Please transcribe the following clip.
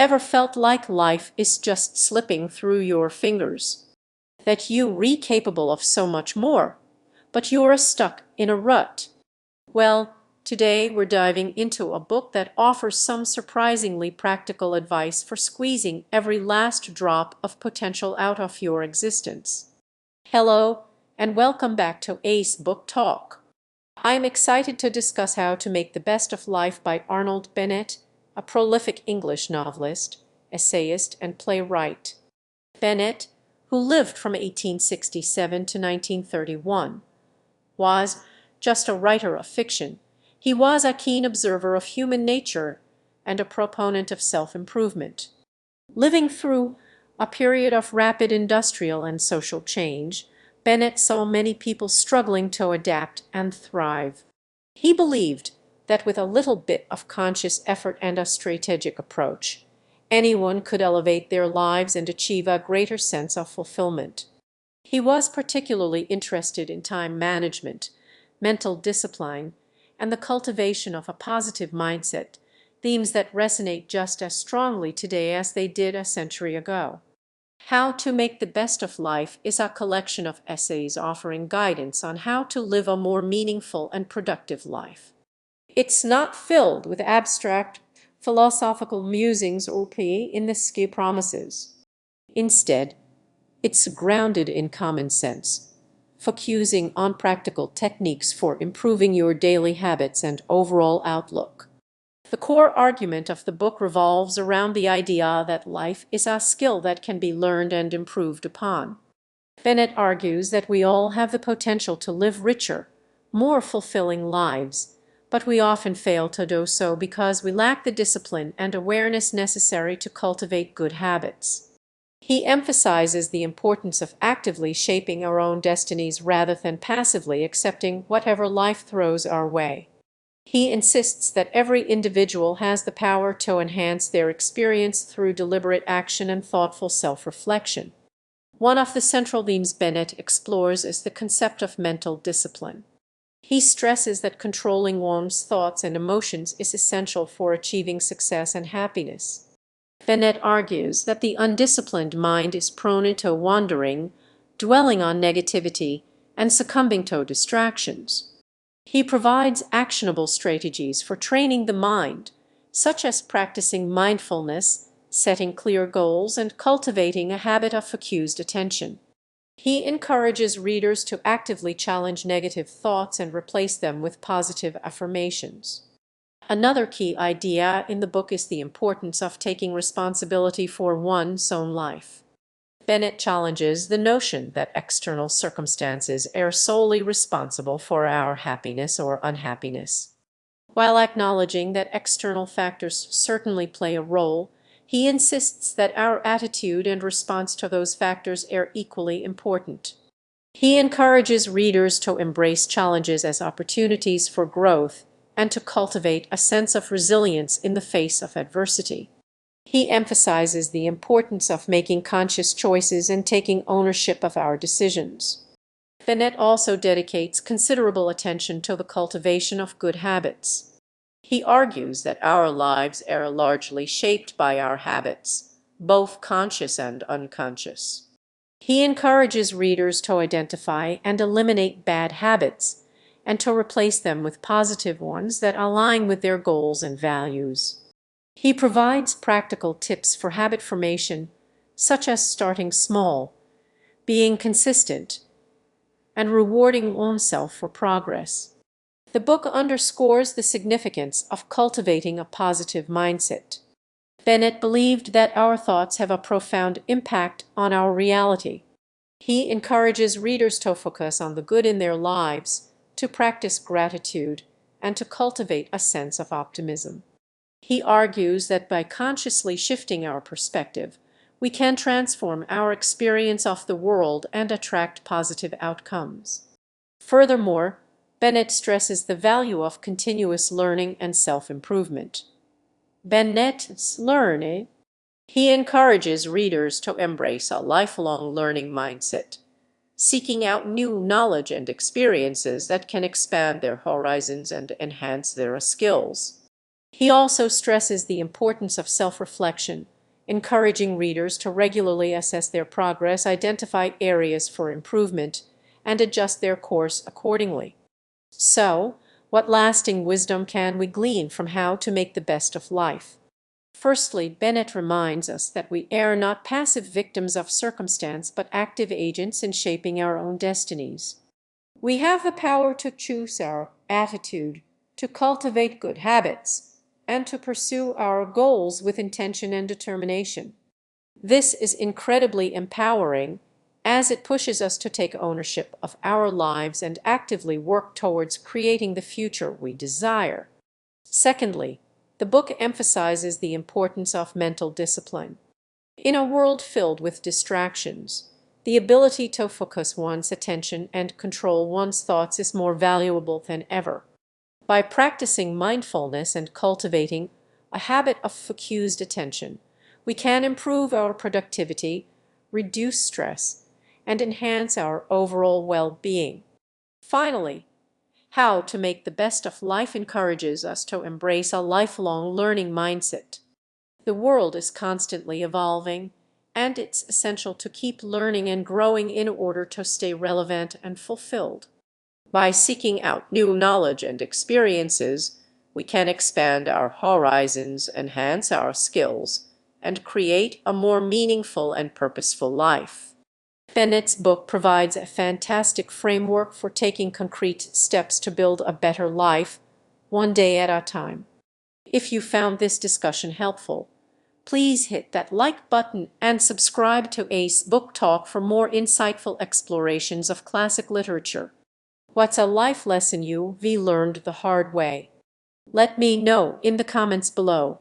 Ever felt like life is just slipping through your fingers? That you're capable of so much more, but you're stuck in a rut? Well, today we're diving into a book that offers some surprisingly practical advice for squeezing every last drop of potential out of your existence. Hello, and welcome back to Ace Book Talk. I'm excited to discuss How to Make the Best of Life by Arnold Bennett, a prolific English novelist, essayist, and playwright. Bennett, who lived from 1867 to 1931, was just a writer of fiction. He was a keen observer of human nature and a proponent of self-improvement. Living through a period of rapid industrial and social change, Bennett saw many people struggling to adapt and thrive. He believed that with a little bit of conscious effort and a strategic approach, anyone could elevate their lives and achieve a greater sense of fulfillment. He was particularly interested in time management, mental discipline, and the cultivation of a positive mindset, themes that resonate just as strongly today as they did a century ago. How to Make the Best of Life is a collection of essays offering guidance on how to live a more meaningful and productive life. It's not filled with abstract philosophical musings or pie in the sky promises. Instead, it's grounded in common sense, focusing on practical techniques for improving your daily habits and overall outlook. The core argument of the book revolves around the idea that life is a skill that can be learned and improved upon. Bennett argues that we all have the potential to live richer, more fulfilling lives, but we often fail to do so because we lack the discipline and awareness necessary to cultivate good habits. He emphasizes the importance of actively shaping our own destinies rather than passively accepting whatever life throws our way. He insists that every individual has the power to enhance their experience through deliberate action and thoughtful self-reflection. One of the central themes Bennett explores is the concept of mental discipline. He stresses that controlling one's thoughts and emotions is essential for achieving success and happiness. Bennett argues that the undisciplined mind is prone to wandering, dwelling on negativity, and succumbing to distractions. He provides actionable strategies for training the mind, such as practicing mindfulness, setting clear goals, and cultivating a habit of focused attention. He encourages readers to actively challenge negative thoughts and replace them with positive affirmations. Another key idea in the book is the importance of taking responsibility for one's own life. Bennett challenges the notion that external circumstances are solely responsible for our happiness or unhappiness. While acknowledging that external factors certainly play a role, he insists that our attitude and response to those factors are equally important. He encourages readers to embrace challenges as opportunities for growth and to cultivate a sense of resilience in the face of adversity. He emphasizes the importance of making conscious choices and taking ownership of our decisions. Bennett also dedicates considerable attention to the cultivation of good habits. He argues that our lives are largely shaped by our habits, both conscious and unconscious. He encourages readers to identify and eliminate bad habits and to replace them with positive ones that align with their goals and values. He provides practical tips for habit formation, such as starting small, being consistent, and rewarding oneself for progress. The book underscores the significance of cultivating a positive mindset. Bennett believed that our thoughts have a profound impact on our reality. He encourages readers to focus on the good in their lives, to practice gratitude, and to cultivate a sense of optimism. He argues that by consciously shifting our perspective, we can transform our experience of the world and attract positive outcomes. Furthermore, Bennett stresses the value of continuous learning and self-improvement. Bennett's learning. He encourages readers to embrace a lifelong learning mindset, seeking out new knowledge and experiences that can expand their horizons and enhance their skills. He also stresses the importance of self-reflection, encouraging readers to regularly assess their progress, identify areas for improvement, and adjust their course accordingly. So, what lasting wisdom can we glean from how to make the best of life? Firstly, Bennett reminds us that we are not passive victims of circumstance, but active agents in shaping our own destinies. We have the power to choose our attitude, to cultivate good habits, and to pursue our goals with intention and determination. This is incredibly empowering, as it pushes us to take ownership of our lives and actively work towards creating the future we desire. Secondly, the book emphasizes the importance of mental discipline. In a world filled with distractions, the ability to focus one's attention and control one's thoughts is more valuable than ever. By practicing mindfulness and cultivating a habit of focused attention, we can improve our productivity, reduce stress, and enhance our overall well-being. Finally, How to Make the Best of Life encourages us to embrace a lifelong learning mindset. The world is constantly evolving, and it's essential to keep learning and growing in order to stay relevant and fulfilled. By seeking out new knowledge and experiences, we can expand our horizons, enhance our skills, and create a more meaningful and purposeful life. Bennett's book provides a fantastic framework for taking concrete steps to build a better life, one day at a time. If you found this discussion helpful, please hit that like button and subscribe to Ace Book Talk for more insightful explorations of classic literature. What's a life lesson you've learned the hard way? Let me know in the comments below.